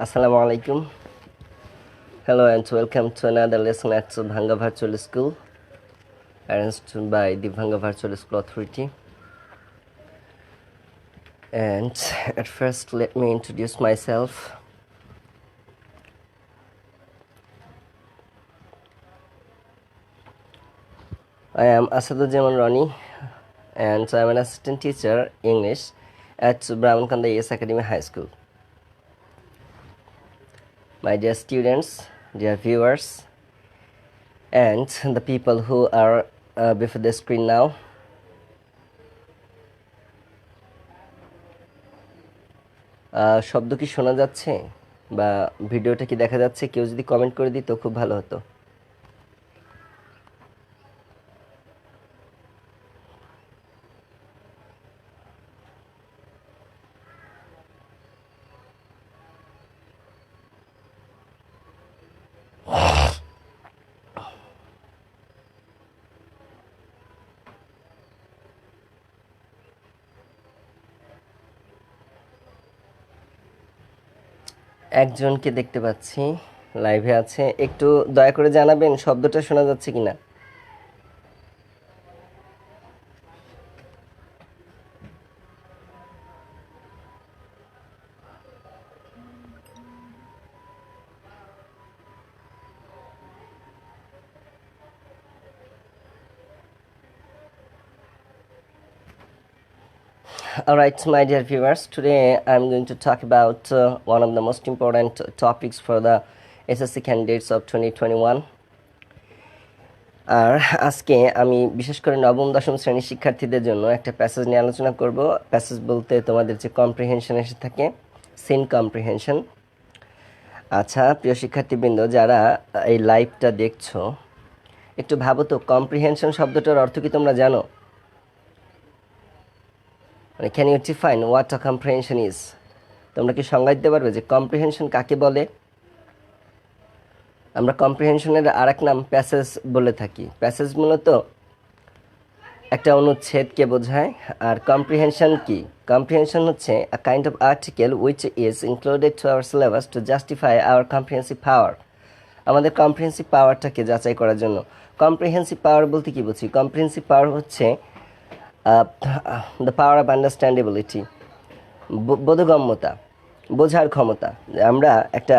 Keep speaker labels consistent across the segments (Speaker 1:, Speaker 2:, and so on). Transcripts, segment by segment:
Speaker 1: Assalamu alaikum. Hello and welcome to another lesson at Bhanga Virtual School, arranged by the Bhanga Virtual School Authority. And at first, let me introduce myself. I am Asaduzzaman Rani, and I am an assistant teacher English at Brahmankanda AS Academy High School. My dear students, dear viewers, and the people who are before the screen now, শব্দ কি শোনা যাচ্ছে বা ভিডিওটা কি দেখা যাচ্ছে? কেউ যদি কমেন্ট করে দিত খুব ভালো হতো। একজনকে দেখতে পাচ্ছি লাইভে আছে, একটু দয়া করে জানাবেন শব্দটা শোনা যাচ্ছে কিনা। Alright, my dear viewers, today I'm going to talk about one of the most important topics for the SSC candidates of 2021. আর আজকে আমি বিশেষ করে নবম দশম শ্রেণীর শিক্ষার্থীদের জন্য একটা প্যাসেজ নিয়ে আলোচনা করব। প্যাসেজ বলতে তোমাদের যে কম্প্রিহেনশন এসে থাকে, সিন কম্প্রিহেনশন। আচ্ছা প্রিয় শিক্ষার্থীবৃন্দ, যারা এই লাইভটা দেখছো, একটু ভাবো তো কম্প্রিহেনশন শব্দটার অর্থ কি তোমরা জানো? মানে can you define what a comprehension is? তোমরা কি সংজ্ঞা দিতে পারবে যে কম্প্রিহেনশন কাকে বলে? আমরা কম্প্রিহেনশনের আর এক নাম প্যাসেজ বলে থাকি। প্যাসেজ মূলত একটা অনুচ্ছেদকে বোঝায়। আর কম্প্রিহেনশন কি? কম্প্রিহেনশন হচ্ছে a kind of article which is included to our syllabus to justify our comprehensive power. আমাদের কম্প্রিহেন্সিভ পাওয়ারটাকে যাচাই করার জন্য। কম্প্রিহেন্সিভ পাওয়ার বলতে কি বুঝি? কম্প্রিহেন্সিভ পাওয়ার হচ্ছে দ্য পাওয়ার অফ আন্ডারস্ট্যান্ডেবিলিটি, বোধগম্যতা, বোঝার ক্ষমতা। আমরা একটা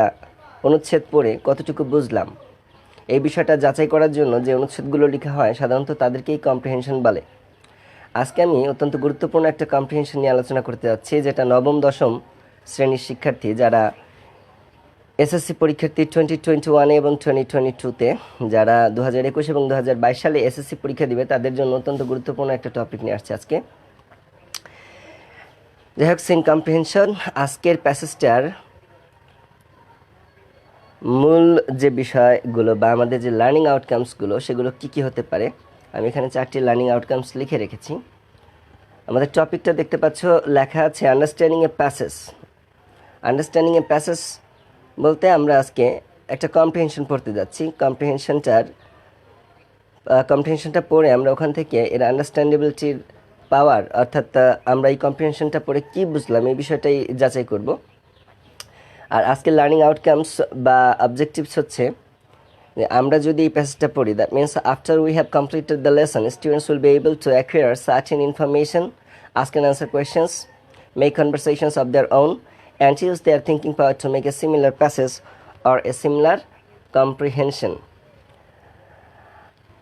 Speaker 1: অনুচ্ছেদ পড়ে কতটুকু বুঝলাম, এই বিষয়টা যাচাই করার জন্য যে অনুচ্ছেদগুলো লেখা হয় সাধারণত তাদেরকেই কম্প্রিহেনশন বলে। আজকে আমি অত্যন্ত গুরুত্বপূর্ণ একটা কম্প্রিহেনশন নিয়ে আলোচনা করতে যাচ্ছি, যেটা নবম দশম শ্রেণীর শিক্ষার্থী যারা এসএসসি পরীক্ষার্থী 2021 এবং 2022-তে, যারা 2021 এবং 2022 সালে এসএসসি পরীক্ষা দিবে, তাদের জন্য অত্যন্ত গুরুত্বপূর্ণ একটা টপিক নিয়ে আসছে আজকে। যাই হোক, সিন কম্প্রিহেনশন আজকের প্যাসেজটার মূল যে বিষয়গুলো বা আমাদের যে লার্নিং আউটকামসগুলো, সেগুলো কি কি হতে পারে, আমি এখানে 4টি লার্নিং আউটকামস লিখে রেখেছি। আমাদের টপিকটা দেখতে পাচ্ছ, লেখা আছে understanding a passage. Understanding a passage বলতে আমরা আজকে একটা কম্প্রিহেনশন পড়তে যাচ্ছি। কম্প্রিহেনশনটা পড়ে আমরা ওখান থেকে এর আন্ডারস্ট্যান্ডেবিলিটির পাওয়ার, অর্থাৎ আমরা এই কম্প্রিহেনশনটা পড়ে কী বুঝলাম এই বিষয়টাই যাচাই করব। আর আজকে লার্নিং আউটকামস বা অবজেক্টিভস হচ্ছে যে আমরা যদি এই প্যাসেজটা পড়ি, that means after we have completed the lesson, students will be able to acquire certain information, ask and answer questions, make conversations of their own, and use their thinking power to make a similar passage or a similar comprehension.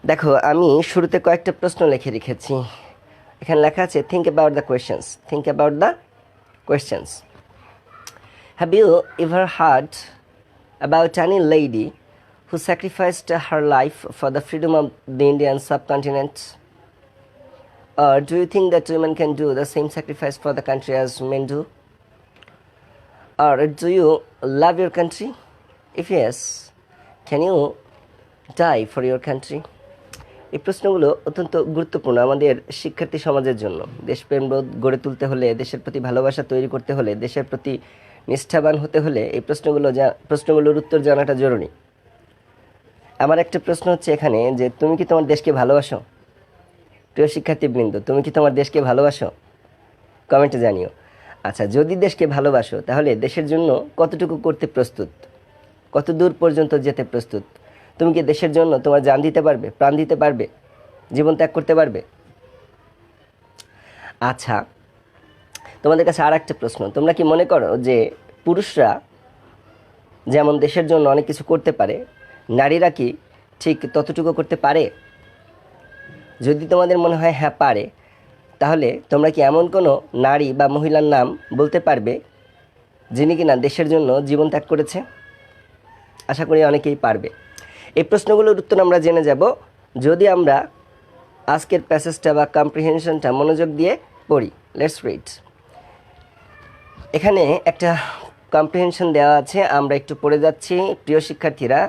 Speaker 1: দেখো, আমি শুরুতে কয়েকটা প্রশ্ন লিখে রেখেছি। এখানে লেখা আছে think about the questions. Think about the questions. Have you ever heard about any lady who sacrificed her life for the freedom of the Indian subcontinent? Or do you think that women can do the same sacrifice for the country as men do? Or do you love your country? If yes, can you die for your country? এই প্রশ্নগুলো অত্যন্ত গুরুত্বপূর্ণ আমাদের শিক্ষার্থী সমাজের জন্য। দেশপ্রেম বোধ গড়ে তুলতে হলে, দেশের প্রতি ভালোবাসা তৈরি করতে হলে, দেশের প্রতি নিষ্ঠাবান হতে হলে এই প্রশ্নগুলোর উত্তর জানাটা জরুরি। আমার একটা প্রশ্ন হচ্ছে এখানে যে তুমি কি তোমার দেশকে ভালোবাসো? প্রিয় শিক্ষার্থীবৃন্দ, তুমি কি তোমার দেশকে ভালোবাসো? কমেন্টে জানিও। আচ্ছা, যদি দেশকে ভালোবাসো তাহলে দেশের জন্য কতটুকু করতে প্রস্তুত, কত দূর পর্যন্ত যেতে প্রস্তুত? তুমি কি দেশের জন্য তোমার জান দিতে পারবে, প্রাণ দিতে পারবে, জীবন ত্যাগ করতে পারবে? আচ্ছা, তোমাদের কাছে আর একটা প্রশ্ন, তোমরা কি মনে করো যে পুরুষরা যেমন দেশের জন্য অনেক কিছু করতে পারে, নারীরা কি ঠিক ততটুকু করতে পারে? যদি তোমাদের মনে হয় হ্যাঁ পারে, তাহলে তোমরা কি এমন কোনো নারী বা মহিলার নাম বলতে পারবে যিনি কিনা দেশের জন্য জীবন ত্যাগ করেছে? আশা করি অনেকেই পারবে। এই প্রশ্নগুলোর উত্তর আমরা জেনে যাব যদি আমরা আজকের প্যাসেজটা বা কম্প্রিহেনশনটা মনোযোগ দিয়ে পড়ি। Let's read. এখানে একটা কম্প্রিহেনশন দেওয়া আছে, আমরা একটু পড়ে যাচ্ছি। প্রিয় শিক্ষার্থীরা,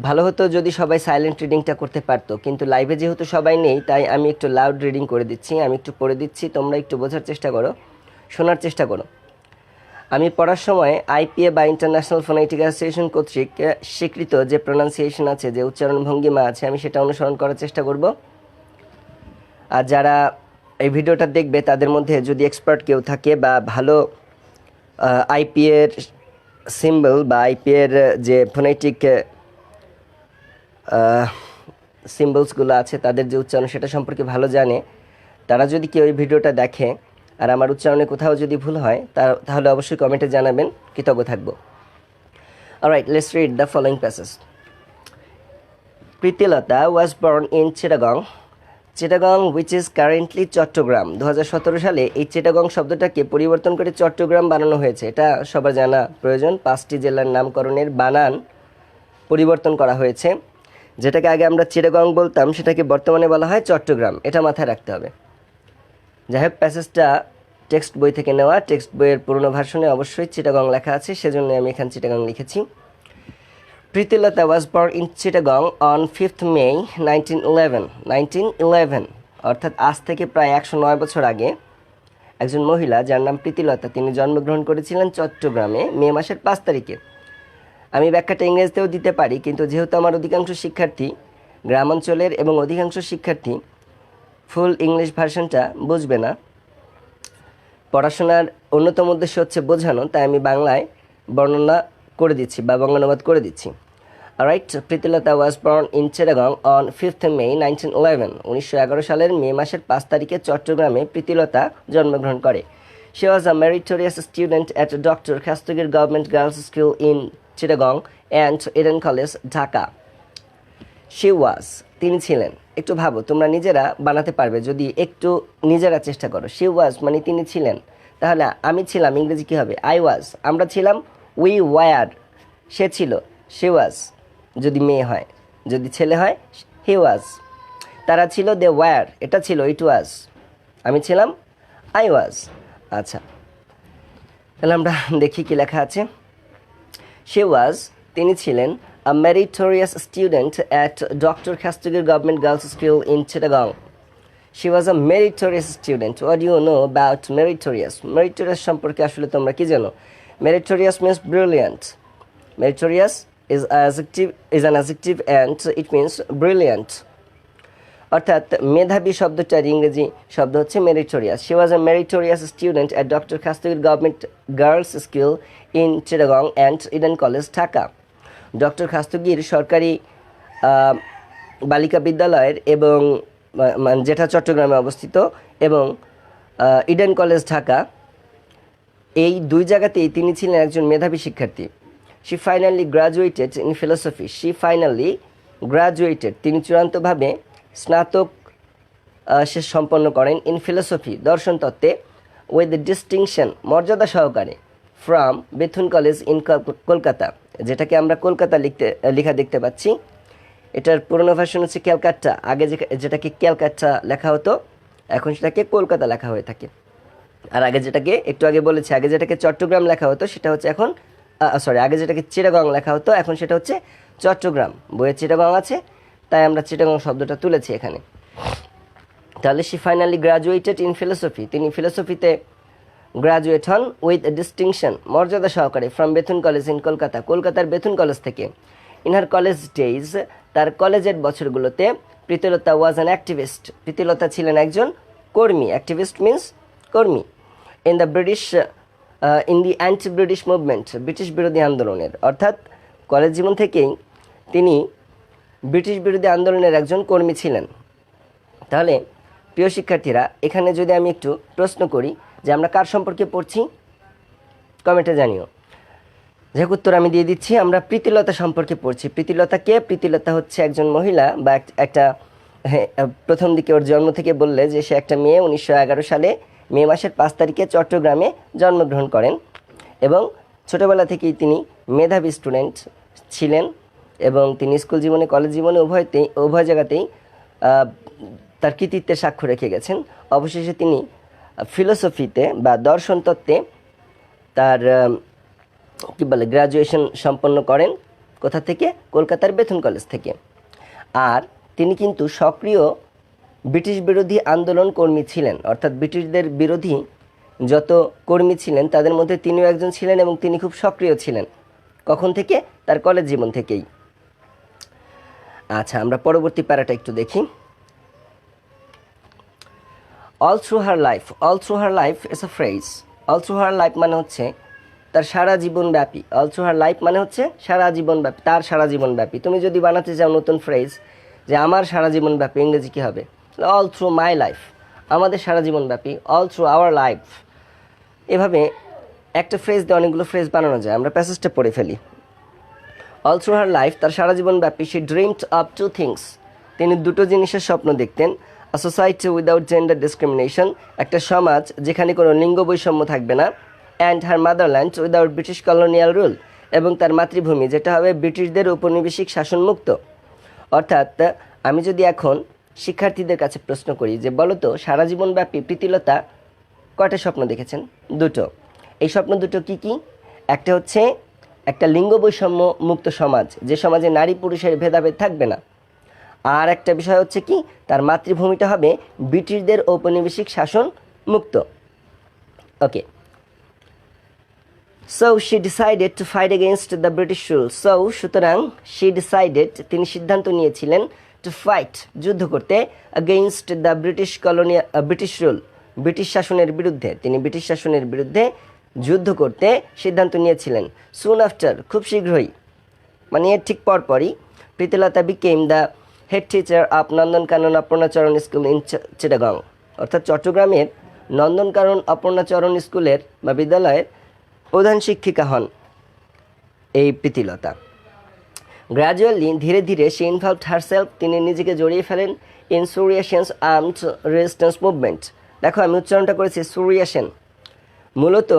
Speaker 1: ভালো হতো যদি সবাই সাইলেন্ট রিডিংটা করতে পারতো, কিন্তু লাইভে যেহেতু সবাই নেই তাই আমি একটু লাউড রিডিং করে দিচ্ছি। আমি একটু পড়ে দিচ্ছি, তোমরা একটু বোঝার চেষ্টা করো, শোনার চেষ্টা করো। আমি পড়ার সময় আইপিএ বা ইন্টারন্যাশনাল ফোনেটিক অ্যাসোসিয়েশন কর্তৃক স্বীকৃত যে প্রোনাউন্সিয়েশন আছে, যে উচ্চারণ ভঙ্গিমা আছে, আমি সেটা অনুসরণ করার চেষ্টা করব। আর যারা এই ভিডিওটা দেখবে তাদের মধ্যে যদি এক্সপার্ট কেউ থাকে বা ভালো আইপিএর সিম্বল বা আইপিএর যে ফোনেটিক সিম্বলসগুলো আছে তাদের যে উচ্চারণ সেটা সম্পর্কে ভালো জানে, তারা যদি কেউ এই ভিডিওটা দেখে আর আমার উচ্চারণে কোথাও যদি ভুল হয় তাহলে অবশ্যই কমেন্টে জানাবেন, কৃতজ্ঞ থাকবো। Alright, let's read the following passage. Pritilata was born in Chittagong, Chittagong which is currently Chattogram. 2017 সালে এই চিটাগং শব্দটাকে পরিবর্তন করে চট্টগ্রাম বানানো হয়েছে। এটা সবার জানা প্রয়োজন। 5টি জেলার নামকরণের বানান পরিবর্তন করা হয়েছে। যেটাকে আগে আমরা চিটাগং বলতাম সেটাকে বর্তমানে বলা হয় চট্টগ্রাম, এটা মাথায় রাখতে হবে। যাই হোক, প্যাসেজটা টেক্সট বই থেকে নেওয়া। টেক্সট বইয়ের পুরনো ভার্সনে অবশ্যই চিটাগং লেখা আছে, সেজন্য আমি এখানে চিটাগং লিখেছি। Pritilata was born in Chittagong on 5th May 1911, অর্থাৎ আজ থেকে প্রায় 109 বছর আগে একজন মহিলা যার নাম প্রীতিলতা, তিনি জন্মগ্রহণ করেছিলেন চট্টগ্রামে মে মাসের 5 তারিখে। আমি ব্যাখ্যাটা ইংরেজিতেও দিতে পারি, কিন্তু যেহেতু আমার অধিকাংশ শিক্ষার্থী গ্রামাঞ্চলের এবং অধিকাংশ শিক্ষার্থী ফুল ইংলিশ ভার্সনটা বুঝবে না, পড়াশোনার অন্যতম উদ্দেশ্য হচ্ছে বোঝানো, তাই আমি বাংলায় বর্ণনা করে দিচ্ছি বা বঙ্গানুবাদ করে দিচ্ছি। Alright, Pritilata was born in Chittagong on 5th May 1911, 1911 সালের মে মাসের 5 তারিখে চট্টগ্রামে প্রীতিলতা জন্মগ্রহণ করে। She was a meritorious student at doctor Khastagir government girls school in Chittagong and Eden college, Dhaka. She was, তিনি ছিলেন। একটু ভাবো, তোমরা নিজেরা বানাতে পারবে যদি একটু নিজেরা চেষ্টা করো। শি ওয়াজ মানে তিনি ছিলেন, তাহলে আমি ছিলাম ইংরেজি কী হবে? I was. আমরা ছিলাম, উই ওয়ার। সে ছিল, শি ওয়াজ যদি মেয়ে হয়, যদি ছেলে হয় হি ওয়াজ। তারা ছিল, দে ওয়ার। এটা ছিল, ইট ওয়াজ। আমি ছিলাম, আই ওয়াজ। আচ্ছা, তাহলে আমরা দেখি কি লেখা আছে। শি ওয়াজ, তিনি ছিলেন, a meritorious student at Dr. Khastagir Government Girls School in Chittagong. She was a meritorious student. What do you know about meritorious? Meritorious সম্পর্কে আসলে তোমরা কি জানো? Meritorious means brilliant. Meritorious is an adjective and it means brilliant. অর্থাৎ মেধাবী শব্দটার ইংরেজি শব্দ হচ্ছে meritorious. She was a meritorious student at Dr. Khastagir Government Girls School in Chittagong and Eden College, Dhaka. Doctor Khastagir সরকারি বালিকা বিদ্যালয়ের এবং যেটা চট্টগ্রামে অবস্থিত এবং ইডেন কলেজ, ঢাকা, এই দুই জায়গাতেই তিনি ছিলেন একজন মেধাবী শিক্ষার্থী। She finally graduated in philosophy. She finally graduated, তিনি চূড়ান্তভাবে স্নাতক শেষ সম্পন্ন করেন ইন ফিলোসফি, দর্শন তত্ত্বে, উইথ ডিস্টিংশন, মর্যাদা সহকারে, from Bethune college in Kolkata, যেটাকে আমরা কলকাতা লেখা দেখতে পাচ্ছি। এটার পুরনো ভার্সন হচ্ছে ক্যালকাটা। আগে যেটাকে ক্যালকাটা লেখা হতো, এখন সেটাকে কলকাতা লেখা হয়ে থাকে। আর আগে যেটাকে একটু আগে বলেছি, আগে যেটাকে চট্টগ্রাম লেখা হতো সেটা হচ্ছে এখন আগে যেটাকে চিটাগং লেখা হতো এখন সেটা হচ্ছে চট্টগ্রাম। বইয়ে চিটাগং আছে তাই আমরা চিটাগং শব্দটা তুলেছি এখানে। তাহলে she finally graduated in philosophy, তিনি ফিলোসফিতে গ্রাজুয়েট হন উইথ ডিস্টিংশন, মর্যাদা সহকারে, from Bethune college in Kolkata, কলকাতার বেথুন কলেজ থেকে। ইন হার কলেজ ডেইজ, তার কলেজের বছরগুলোতে, Pritilata was an activist, Pritilata ছিলেন একজন কর্মী। অ্যাক্টিভিস্ট মিন্স কর্মী। In the British in the anti British movement, British বিরোধী আন্দোলনের, অর্থাৎ কলেজ জীবন থেকেই তিনি ব্রিটিশ বিরোধী আন্দোলনের একজন কর্মী ছিলেন। তাহলে প্রিয় শিক্ষার্থীরা, এখানে যদি আমি একটু প্রশ্ন করি যে আমরা কার সম্পর্কে পড়ছি, কমেন্টে জানিও। যাই উত্তর আমি দিয়ে দিচ্ছি, আমরা প্রীতিলতা সম্পর্কে পড়ছি। প্রীতিলতা কে? প্রীতিলতা হচ্ছে একজন মহিলা বা একটা প্রথম দিকে ওর জন্ম থেকে বললে যে সে একটা মেয়ে, 1911 সালে মে মাসের 5 তারিখে চট্টগ্রামে জন্মগ্রহণ করেন এবং ছোটোবেলা থেকেই তিনি মেধাবী স্টুডেন্ট ছিলেন এবং তিনি স্কুল জীবনে, কলেজ জীবনে উভয় জায়গাতেই তার কৃতিত্বের সাক্ষ্য রেখে গেছেন। অবশেষে তিনি ফিলোসফিতে বা দর্শন তত্ত্বে তার গ্র্যাজুয়েশন সম্পন্ন করেন। কোথা থেকে? কলকাতার বেথুন কলেজ থেকে। আর তিনি কিন্তু সক্রিয় ব্রিটিশ বিরোধী আন্দোলন কর্মী ছিলেন, অর্থাৎ ব্রিটিশদের বিরোধী যত কর্মী ছিলেন তাদের মধ্যে তিনিও একজন ছিলেন এবং তিনি খুব সক্রিয় ছিলেন। কখন থেকে? তার কলেজ জীবন থেকেই। আচ্ছা, আমরা পরবর্তী প্যারাটা একটু দেখি। All through her life, all through her life is a phrase. All through her life মানে হচ্ছে তার সারা জীবনব্যাপী। অল থ্রু হার লাইফ মানে হচ্ছে সারা জীবনব্যাপী, তার সারা জীবনব্যাপী। তুমি যদি বানাতে চাও নতুন ফ্রেজ যে আমার সারা জীবনব্যাপী, ইংরেজি কী হবে? অল থ্রু মাই লাইফ, আমাদের সারা জীবনব্যাপী, অল থ্রু আওয়ার লাইফ। এভাবে একটা ফ্রেজ দিয়ে অনেকগুলো ফ্রেজ বানানো যায়। আমরা প্যাসেজটা পড়ে ফেলি। অল থ্রু হার লাইফ, তার সারা জীবনব্যাপী, she dreamed of two things, তিনি দুটো জিনিসের স্বপ্ন দেখতেন। A society without gender discrimination, একটা সমাজ যেখানে কোনো লিঙ্গ বৈষম্য থাকবে না। And her motherland without British colonial rule, এবং তার মাতৃভূমি যেটা হবে ব্রিটিশদের উপনিবেশিক শাসনমুক্ত। অর্থাৎ আমি যদি এখন শিক্ষার্থীদের কাছে প্রশ্ন করি যে বলো তো সারা জীবনব্যাপী প্রীতিলতা কয়টা স্বপ্ন দেখেছেন? দুটো। এই স্বপ্ন দুটো কি কি? একটা হচ্ছে একটা লিঙ্গ বৈষম্য মুক্ত সমাজ, যে সমাজে নারী পুরুষের ভেদাভেদ থাকবে না। আর একটা বিষয় হচ্ছে কি, তার মাতৃভূমিটা হবে ব্রিটিশদের ঔপনিবেশিক শাসন মুক্ত। Okay, so she decided to fight against the British rule. সুতরাং শি ডিসাইডেড, তিনি সিদ্ধান্ত নিয়েছিলেন, টু ফাইট, যুদ্ধ করতে, against the British rule, British শাসনের বিরুদ্ধে। তিনি ব্রিটিশ শাসনের বিরুদ্ধে যুদ্ধ করতে সিদ্ধান্ত নিয়েছিলেন। সুন আফটার, খুব শীঘ্রই, মানে এর ঠিক পরপরই, Pritilata became the head teacher of Nandankanan Aparnacharan school in Chittagong, অর্থাৎ চট্টগ্রামের নন্দনকানন অপর্ণাচরণ স্কুলের বা বিদ্যালয়ের প্রধান শিক্ষিকা হন এই প্রীতিলতা। গ্র্যাজুয়ালি, ধীরে ধীরে, শি ইনভলভড হারসেলফ, তিনি নিজেকে জড়িয়ে ফেলেন in Surya Sen's armed resistance movement. দেখো আমি উচ্চারণটা করেছি সুরিয়া সেন। মূলত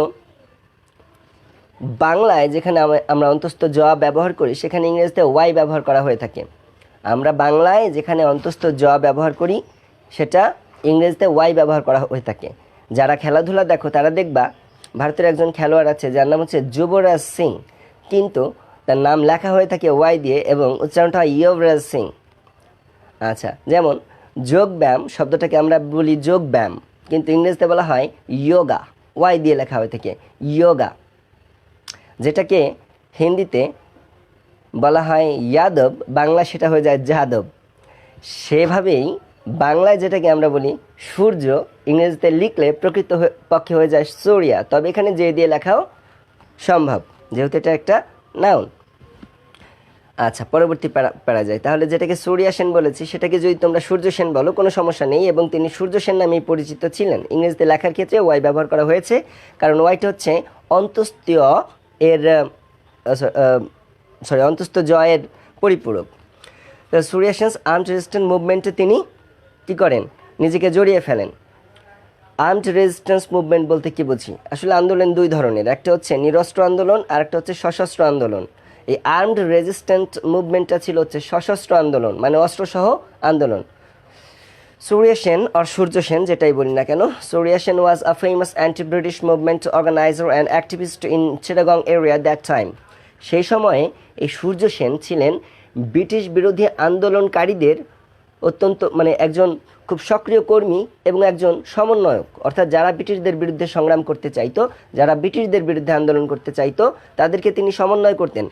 Speaker 1: বাংলায় যেখানে আমরা অন্তস্থ জ ব্যবহার করি সেখানে ইংরেজিতে ওয়াই ব্যবহার করা হয়ে থাকে। আমরা বাংলায় যেখানে অন্তস্থ জ ব্যবহার করি সেটা ইংরেজিতে ওয়াই ব্যবহার করা হয়ে থাকে। যারা খেলাধুলা দেখো তারা দেখবা ভারতের একজন খেলোয়াড় আছে যার নাম হচ্ছে যুবরাজ সিং, কিন্তু তার নাম লেখা হয়ে থাকে ওয়াই দিয়ে এবং উচ্চারণটা হয় যুবরাজ সিং। আচ্ছা, যেমন যোগব্যায়াম শব্দটাকে আমরা বলি যোগব্যায়াম, কিন্তু ইংরেজিতে বলা হয় যোগা, ওয়াই দিয়ে লেখা হয়ে থাকে যোগা। যেটাকে হিন্দিতে বলা হয় যাদব, বাংলা সেটা হয়ে যায় যাদব। সেভাবেই বাংলায় যেটাকে আমরা বলি সূর্য, ইংরেজিতে লিখলে প্রকৃত পক্ষে হয়ে যায় সূর্যা, তবে এখানে যে দিয়ে লেখাও সম্ভব যেহেতু এটা একটা নাউন। আচ্ছা, পরবর্তী প্যারা যায়। তাহলে যেটাকে সূর্যা সেন বলেছি সেটাকে যদি তোমরা সূর্য সেন বলো কোনো সমস্যা নেই, এবং তিনি সূর্য সেন নামেই পরিচিত ছিলেন। ইংরেজিতে লেখার ক্ষেত্রে ওয়াই ব্যবহার করা হয়েছে কারণ ওয়াইটা হচ্ছে অন্তস্থীয় এর অন্তস্থ জয়ের পরিপূরক। সূর্যা সেন আর্মড রেজিস্ট্যান্স মুভমেন্টে তিনি কী করেন? নিজেকে জড়িয়ে ফেলেন। আর্মড রেজিস্ট্যান্স মুভমেন্ট বলতে কী বুঝি? আসলে আন্দোলন দুই ধরনের, একটা হচ্ছে নিরস্ত্র আন্দোলন আর একটা হচ্ছে সশস্ত্র আন্দোলন। এই আর্মড রেজিস্ট্যান্ট মুভমেন্টটা ছিল হচ্ছে সশস্ত্র আন্দোলন, মানে অস্ত্রসহ আন্দোলন। সূর্যা সেন অর সূর্য সেন যেটাই বলি না কেন, Surya Sen was a famous anti British movement organiser and activist in Chittagong area that time. সেই সময়ে এই সূর্য সেন ছিলেন ব্রিটিশ বিরোধী আন্দোলনকারীদের অত্যন্ত একজন খুব সক্রিয় কর্মী এবং একজন সমন্বয়ক, অর্থাৎ যারা ব্রিটিশদের বিরুদ্ধে সংগ্রাম করতে চাইতো, যারা ব্রিটিশদের বিরুদ্ধে আন্দোলন করতে চাইতো তাদেরকে তিনি সমন্বয় করতেন,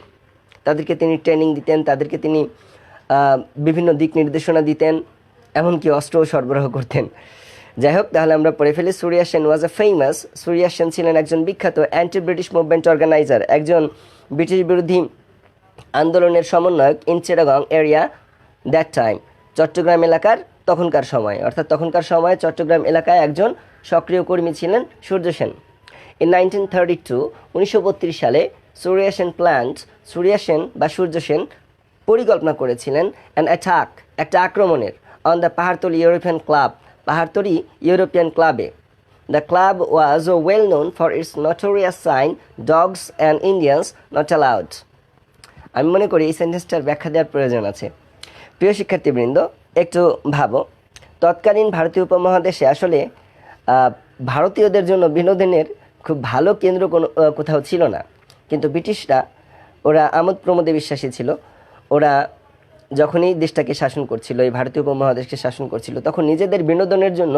Speaker 1: তাদেরকে তিনি ট্রেনিং দিতেন, তাদেরকে তিনি বিভিন্ন দিক নির্দেশনা দিতেন, এমনকি অস্ত্রও সরবরাহ করতেন। যাই হোক, তাহলে আমরা পড়ে ফেলি। Surya Sen was a famous, Surya Sen ছিলেন একজন বিখ্যাত অ্যান্টি ব্রিটিশ মুভমেন্ট অর্গানাইজার, একজন ব্রিটিশ বিরোধী আন্দোলনের সমন্বয়ক in Chittagong area that time, Chattogram এলাকার তখনকার সময়, অর্থাৎ তখনকার সময়ে চট্টগ্রাম এলাকায় একজন সক্রিয় কর্মী ছিলেন সূর্য সেন। ইন 1932, 1932 সালে সুরিয়া সেন প্ল্যান্ট, সুরিয়া সেন বা সূর্য সেন পরিকল্পনা করেছিলেন অ্যান অ্যাটাক, একটা আক্রমণের, on the Pahartali European club, Pahartali European ক্লাবে। The club was well known for its notorious sign, dogs and Indians not allowed. আমি মনে করি এই সেন্টেন্সটার ব্যাখ্যা দেওয়ার প্রয়োজন আছে। প্রিয় শিক্ষার্থীবৃন্দ, একটু ভাবো, তৎকালীন ভারতীয় উপমহাদেশে আসলে ভারতীয়দের জন্য বিনোদনের খুব ভালো কেন্দ্র কোথাও ছিল না, কিন্তু ব্রিটিশরা ওরা আমোদ প্রমোদে বিশ্বাসী ছিল। ওরা যখনই দেশটাকে শাসন করছিল, এই ভারতীয় উপমহাদেশকে শাসন করছিল, তখন নিজেদের বিনোদনের জন্য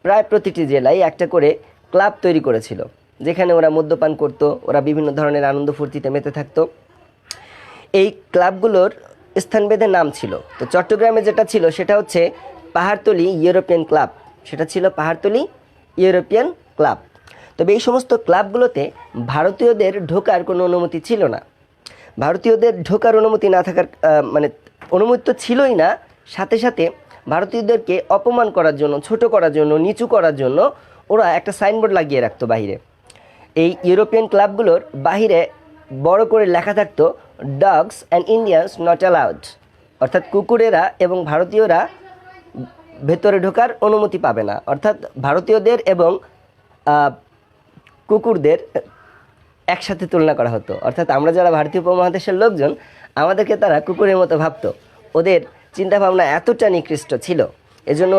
Speaker 1: প্রায় প্রতিটি জেলায় একটা করে ক্লাব তৈরি করেছিল, যেখানে ওরা মদ্যপান করত, ওরা বিভিন্ন ধরনের আনন্দ ফুর্তিতে মেতে থাকতো। এই ক্লাবগুলোর স্থানভেদে নাম ছিল। তো চট্টগ্রামে যেটা ছিল সেটা হচ্ছে পাহাড়তলি ইউরোপিয়ান ক্লাব, সেটা ছিল পাহাড়তলি ইউরোপিয়ান ক্লাব। তবে এই সমস্ত ক্লাবগুলোতে ভারতীয়দের ঢোকার কোনো অনুমতি ছিল না। ভারতীয়দের ঢোকার অনুমতি না থাকার মানে অনুমতি তো ছিলই না, সাথে সাথে ভারতীয়দেরকে অপমান করার জন্য, ছোট করার জন্য, নিচু করার জন্য ওরা একটা সাইনবোর্ড লাগিয়ে রাখতো বাহিরে। এই ইউরোপিয়ান ক্লাবগুলোর বাহিরে বড় করে লেখা থাকতো dogs and Indians not allowed, অর্থাৎ কুকুরেরা এবং ভারতীয়রা ভেতরে ঢোকার অনুমতি পাবে না। অর্থাৎ ভারতীয়দের এবং কুকুরদের একসাথে তুলনা করা হতো। অর্থাৎ আমরা যারা ভারতীয় উপমহাদেশের লোকজন, আমাদেরকে তারা কুকুরের মতো ভাবতো। ওদের চিন্তাভাবনা এতটা নিকৃষ্ট ছিল, এজন্য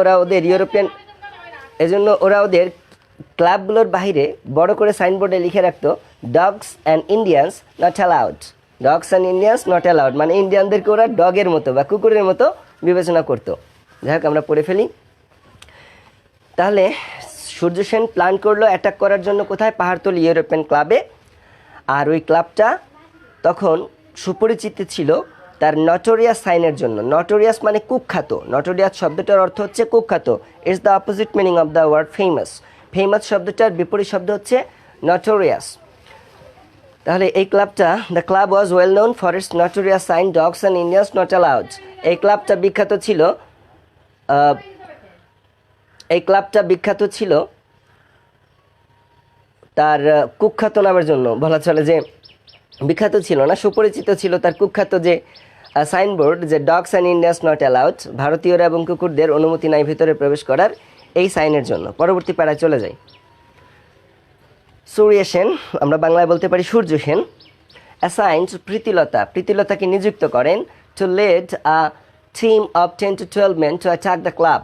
Speaker 1: ওরা ওদের ক্লাবগুলোর বাইরে বড় করে সাইনবোর্ডে লিখে রাখতো dogs and Indians not allowed, dogs and Indians not allowed, মানে ইন্ডিয়ানদেরকে ওরা ডগের মতো বা কুকুরের মতো বিবেচনা করতো। যাই হোক, আমরা পড়ে ফেলি। তাহলে সূর্য সেন প্ল্যান করলো অ্যাটাক করার জন্য কোথায়? পাহাড়তলি ইউরোপিয়ান ক্লাবে। আর ওই ক্লাবটা তখন সুপরিচিত ছিল তার নটোরিয়াস সাইনের জন্য। নটোরিয়াস মানে কুখ্যাত, নটোরিয়াস শব্দটার অর্থ হচ্ছে কুখ্যাত। It's the opposite meaning of the word famous. Famous শব্দটার বিপরীত শব্দ হচ্ছে নটোরিয়াস। তাহলে এই ক্লাবটা, the club was well known for its notorious sign, dogs and Indians not allowed. এই ক্লাবটা বিখ্যাত ছিল তার কুখ্যাত নামের জন্য। বলা চলে যে বিখ্যাত ছিল না, সুপরিচিত ছিল তার কুখ্যাত যে সাইনবোর্ড, যে dogs and Indians not allowed, ভারতীয়রা এবং কুকুরদের অনুমতি নাই ভেতরে প্রবেশ করার, এই সাইনের জন্য। পরবর্তী পাড়ায় চলে যাই। সূর্য সেন, আমরা বাংলায় বলতে পারি সূর্য সেন, অ্যাসাইন্ড প্রীতিলতাকে নিযুক্ত করেন to lead a team of 10 to 12 men to attack the club।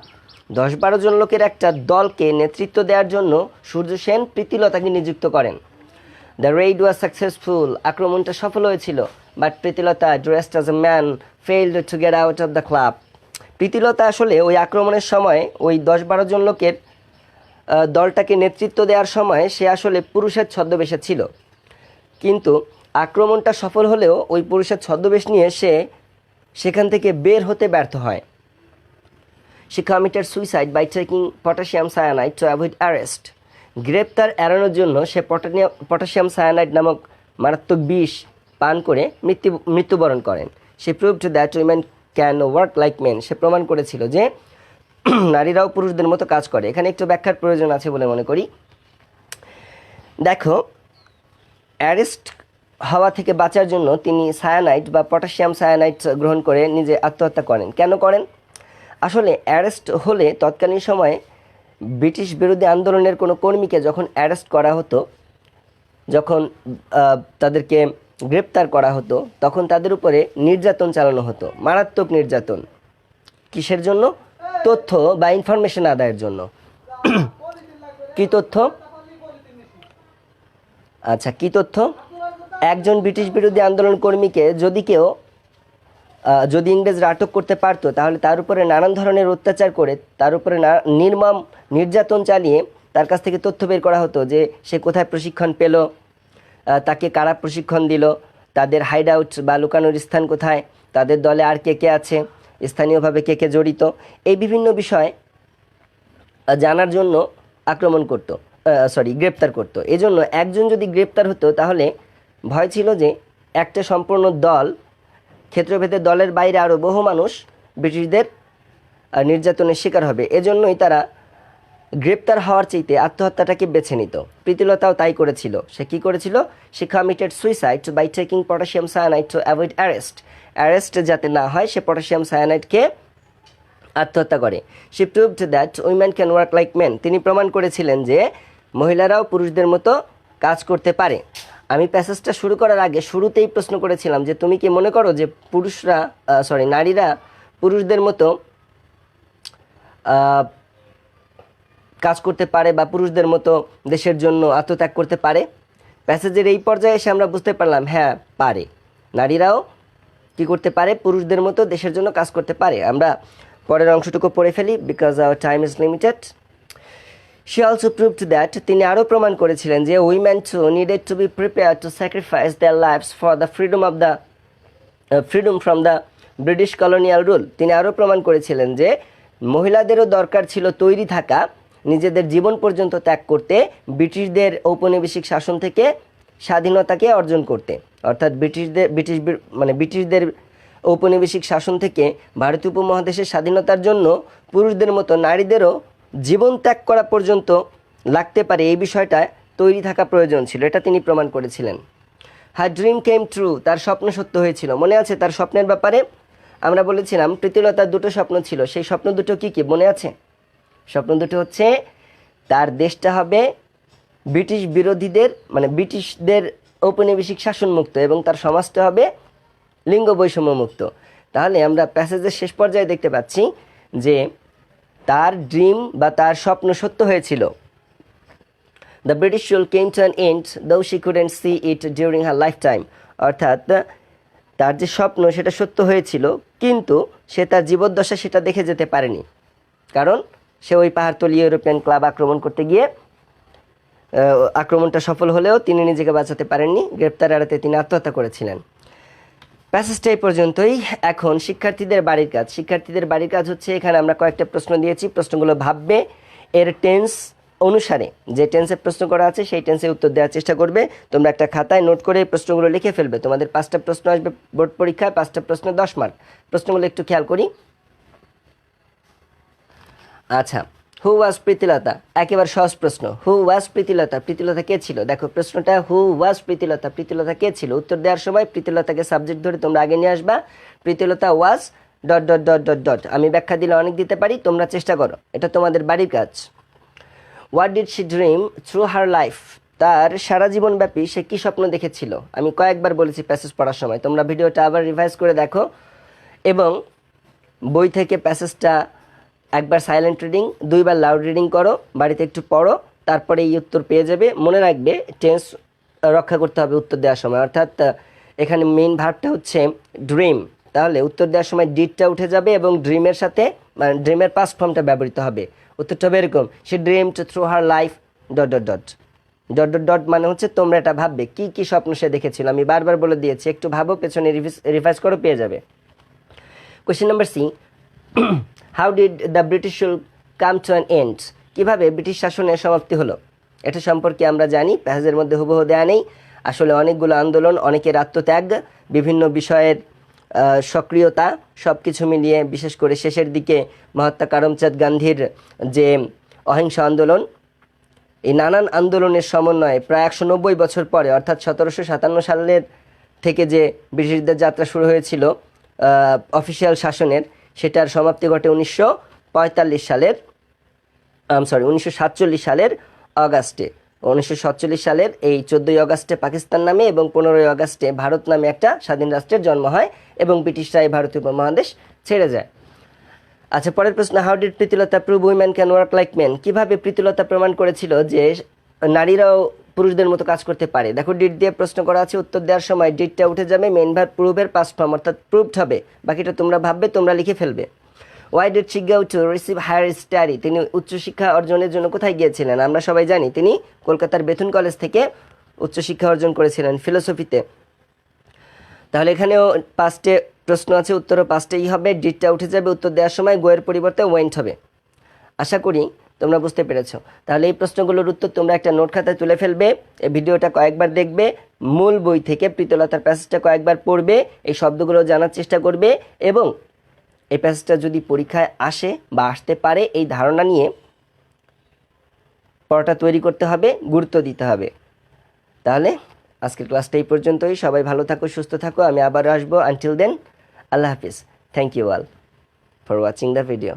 Speaker 1: 10-12 জন লোকের একটা দলকে নেতৃত্ব দেওয়ার জন্য সূর্য সেন প্রীতিলতাকে নিযুক্ত করেন। দ্য রেইড ওয়াজ সাকসেসফুল, আক্রমণটা সফল হয়েছিল, but Pritilata dressed as a man failed to get out of the club. Pritilata আসলে ওই আক্রমণের সময়, ওই 10-12 জন লোকের দলটাকে নেতৃত্ব দেওয়ার সময় সে আসলে পুরুষের ছদ্মবেশে ছিল, কিন্তু আক্রমণটা সফল হলেও ওই পুরুষের ছদ্মবেশ নিয়ে সে সেখান থেকে বের হতে ব্যর্থ হয়। She committed suicide by taking potassium cyanide to avoid arrest. গ্রেপ্তার এড়ানোর জন্য সে পটাশিয়াম সায়ানাইড নামক মারাত্মক বিষ পান করে মৃত্যুবরণ করেন। She proved that women can work like men. সে প্রমাণ করেছিল যে নারীরাও পুরুষদের মতো কাজ করে। এখানে একটু ব্যাখ্যার প্রয়োজন আছে বলে মনে করি। দেখো, অ্যারেস্ট হওয়া থেকে বাঁচার জন্য তিনি সায়ানাইড বা পটাশিয়াম সায়ানাইড গ্রহণ করে নিজে আত্মহত্যা করেন। কেন করেন? আসলে অ্যারেস্ট হলে তৎকালীন সময়ে ব্রিটিশ বিরোধী আন্দোলনের কোনো কর্মীকে যখন অ্যারেস্ট করা হতো, যখন তাদেরকে গ্রেপ্তার করা হতো, তখন তাদের উপরে নির্যাতন চালানো হতো, মারাত্মক নির্যাতন। কিসের জন্য? তথ্য বা ইনফরমেশন আদায়ের জন্য। কি তথ্য? আচ্ছা, কি তথ্য? একজন ব্রিটিশ বিরোধী আন্দোলন কর্মীকে যদি ইংরেজরা আটক করতে পারতো, তাহলে তার উপরে নানান ধরনের অত্যাচার করে, তার উপরে নির্মম নির্যাতন চালিয়ে তার কাছ থেকে তথ্য বের করা হতো যে সে কোথায় প্রশিক্ষণ পেল, তাকে কারা প্রশিক্ষণ দিল, তাদের হাইড আউট বা লুকানোর স্থান কোথায়, তাদের দলে আর কে কে আছে, স্থানীয়ভাবে কে কে জড়িত, এই বিভিন্ন বিষয় জানার জন্য আক্রমণ করত, গ্রেপ্তার করত। এজন্য একজন যদি গ্রেপ্তার হতো তাহলে ভয় ছিল যে একটা সম্পূর্ণ দল, ক্ষেত্রভেদে দলের বাইরে আরও বহু মানুষ ব্রিটিশদের নির্যাতনের শিকার হবে। এজন্যই তারা গ্রেপ্তার হওয়ার চাইতে আত্মহত্যাটাকে বেছে নিত। প্রীতিলতাও তাই করেছিল। সে কী করেছিল? সে committed suicide by taking potassium cyanide to avoid arrest যাতে না হয় সে পটাশিয়াম সায়ানাইডকে আত্মহত্যা করে। She proved that women can work like men. তিনি প্রমাণ করেছিলেন যে মহিলারাও পুরুষদের মতো কাজ করতে পারে। আমি প্যাসেজটা শুরু করার আগে শুরুতেই প্রশ্ন করেছিলাম যে তুমি কি মনে করো যে নারীরা পুরুষদের মতো কাজ করতে পারে বা পুরুষদের মতো দেশের জন্য আত্মত্যাগ করতে পারে? প্যাসেজের এই পর্যায়ে এসে আমরা বুঝতে পারলাম হ্যাঁ পারে, নারীরাও কি করতে পারে? পুরুষদের মতো দেশের জন্য কাজ করতে পারে। আমরা পরের অংশটুকু পড়ে ফেলি, because our time is limited. She also proved that, তিনি আরও প্রমাণ করেছিলেন যে women two needed to B prepare to sacrifice their lives for the freedom from the British colonial rule. তিনি আরও প্রমাণ করেছিলেন যে মহিলাদেরও দরকার ছিল তৈরি থাকা নিজেদের জীবন পর্যন্ত ত্যাগ করতে ব্রিটিশদের ঔপনিবেশিক শাসন থেকে স্বাধীনতাকে অর্জন করতে। অর্থাৎ ব্রিটিশদের ঔপনিবেশিক শাসন থেকে ভারতীয় উপমহাদেশের স্বাধীনতার জন্য পুরুষদের মতো নারীদেরও জীবন ত্যাগ করা পর্যন্ত লাগতে পারে, এই বিষয়টা তৈরি থাকা প্রয়োজন ছিল, এটা তিনি প্রমাণ করেছিলেন। হার ড্রিম কেম ট্রু, তার স্বপ্ন সত্য হয়েছিল। মনে আছে তার স্বপ্নের ব্যাপারে? আমরা বলেছিলাম প্রীতিলতার দুটো স্বপ্ন ছিল। সেই স্বপ্ন দুটো কী কী মনে আছে? স্বপ্ন দুটো হচ্ছে তার দেশটা হবে ব্রিটিশদের ঔপনিবেশিক শাসন মুক্ত এবং তার সমাজটা হবে লিঙ্গ বৈষম্য মুক্ত। তাহলে আমরা প্যাসেজের শেষ পর্যায়ে দেখতে পাচ্ছি যে তার ড্রিম বা তার স্বপ্ন সত্য হয়েছিল। The British rule came to an end though she couldn't see it during her life time. অর্থাৎ তার যে স্বপ্ন সেটা সত্য হয়েছিল, কিন্তু সে তার জীবদ্দশা সেটা দেখে যেতে পারেনি, কারণ সে ওই পাহাড়তলি ইউরোপিয়ান ক্লাব আক্রমণ করতে গিয়ে আক্রমণটা সফল হলেও তিনি নিজেকে বাঁচাতে পারেননি। গ্রেপ্তার এড়াতে তিনি আত্মহত্যা করেছিলেন। প্যাসেজটা এই পর্যন্তই। এখন শিক্ষার্থীদের বাড়ির কাজ হচ্ছে, এখানে আমরা কয়েকটা প্রশ্ন দিয়েছি, প্রশ্নগুলো ভাববে, এর টেন্স অনুসারে যে টেন্সে প্রশ্ন করা আছে সেই টেন্সে উত্তর দেওয়ার চেষ্টা করবে। তোমরা একটা খাতায় নোট করে এই প্রশ্নগুলো লিখে ফেলবে। তোমাদের 5টা প্রশ্ন আসবে বোর্ড পরীক্ষায়, 5টা প্রশ্ন 10 মার্ক। প্রশ্নগুলো একটু খেয়াল করি। আচ্ছা, হু ওয়াজ প্রীতিলতা? একেবারে সহজ প্রশ্ন। হু ওয়াজ প্রীতিলতা? প্রীতিলতা কে ছিল? দেখো প্রশ্নটা, হু ওয়াজ প্রীতিলতা? প্রীতিলতা কে ছিল? উত্তর দেওয়ার সময় প্রীতিলতাকে সাবজেক্ট ধরে তোমরা আগে নিয়ে আসবা। প্রীতিলতা ওয়াজ ... আমি ব্যাখ্যা দিলে অনেক দিতে পারি, তোমরা চেষ্টা করো, এটা তোমাদের বাড়ির কাজ। What did she dream through her life? তার সারা জীবনব্যাপী সে কী স্বপ্ন দেখেছিল? আমি কয়েকবার বলেছি প্যাসেজ পড়ার সময়, তোমরা ভিডিওটা আবার রিভাইজ করে দেখো এবং বই থেকে প্যাসেজটা একবার সাইলেন্ট রিডিং, 2বার লাউড রিডিং করো, বাড়িতে একটু পড়ো, তারপরে এই উত্তর পেয়ে যাবে। মনে রাখবে টেন্স রক্ষা করতে হবে উত্তর দেওয়ার সময়, অর্থাৎ এখানে মেইন ভার্বটা হচ্ছে ড্রিম, তাহলে উত্তর দেওয়ার সময় ডিডটা উঠে যাবে এবং ড্রিমের সাথে ড্রিমের পাস্ট ফর্মটা ব্যবহৃত হবে। উত্তরটা হবে এরকম, সে ড্রিমড থ্রু হার লাইফ ... মানে হচ্ছে তোমরা এটা ভাববে কি কি স্বপ্ন সে দেখেছিল। আমি বারবার বলে দিয়েছি, একটু ভাবো, পেছনে রিভাইজ করো, পেয়ে যাবে। Question number C, how did the British rule come to an end? কীভাবে ব্রিটিশ শাসনের সমাপ্তি হলো? এটা সম্পর্কে আমরা জানি, প্যাসেজের মধ্যে হুবহু দেয়া নেই। আসলে অনেকগুলো আন্দোলন, অনেকের আত্মত্যাগ, বিভিন্ন বিষয়ের সক্রিয়তা, সব কিছু মিলিয়ে বিশেষ করে শেষের দিকে মহাত্মা করমচাঁদ গান্ধীর যে অহিংস আন্দোলন, এই নানান আন্দোলনের সমন্বয়ে প্রায় 190 বছর পরে, অর্থাৎ 1757 সালের থেকে যে ব্রিটিশদের যাত্রা শুরু হয়েছিল অফিসিয়াল শাসনের, সেটার সমাপ্তি ঘটে 1947 সালের অগাস্টে। 1947 সালের এই 14ই অগাস্টে পাকিস্তান নামে এবং 15ই অগাস্টে ভারত নামে একটা স্বাধীন রাষ্ট্রের জন্ম হয় এবং ব্রিটিশরা এই ভারতীয় উপমহাদেশ ছেড়ে যায়। আচ্ছা, পরের প্রশ্ন, how did Pritilata prove women can work like men? কীভাবে প্রীতিলতা প্রমাণ করেছিল যে নারীরাও পুরুষদের মতো কাজ করতে পারে? দেখো ডিড দিয়ে প্রশ্ন করা আছে, উত্তর দেওয়ার সময় ডিডটা উঠে যাবে, মেইন ভার্ব প্রুভের পাস্ট ফর্ম, অর্থাৎ প্রুভড হবে। বাকিটা তোমরা ভাববে, তোমরা লিখে ফেলবে। Why did she go to receive higher study? তিনি উচ্চশিক্ষা অর্জনের জন্য কোথায় গিয়েছিলেন? আমরা সবাই জানি তিনি কলকাতার বেথুন কলেজ থেকে উচ্চশিক্ষা অর্জন করেছিলেন ফিলোসফিতে। তাহলে এখানেও 5টে প্রশ্ন আছে, উত্তরও 5টেই হবে। ডিডটা উঠে যাবে উত্তর দেওয়ার সময়, গোয়ের পরিবর্তে ওয়েন্ট হবে। আশা করি তোমরা বুঝতে পেরেছো? তাহলে এই প্রশ্নগুলোর উত্তর তোমরা একটা নোট খাতায় তুলে ফেলবে, এই ভিডিওটা কয়েকবার দেখবে, মূল বই থেকে প্রীতলতার প্যাসেজটা কয়েকবার পড়বে, এই শব্দগুলো জানার চেষ্টা করবে এবং এই প্যাসেজটা যদি পরীক্ষায় আসে বা আসতে পারে এই ধারণা নিয়ে পড়াটা তৈরি করতে হবে, গুরুত্ব দিতে হবে। তাহলে আজকের ক্লাসটা এই পর্যন্তই। সবাই ভালো থাকো, সুস্থ থাকো। আমি আবারও আসবো। আনটিল দেন, আল্লাহ হাফিজ। Thank you all for watching the video.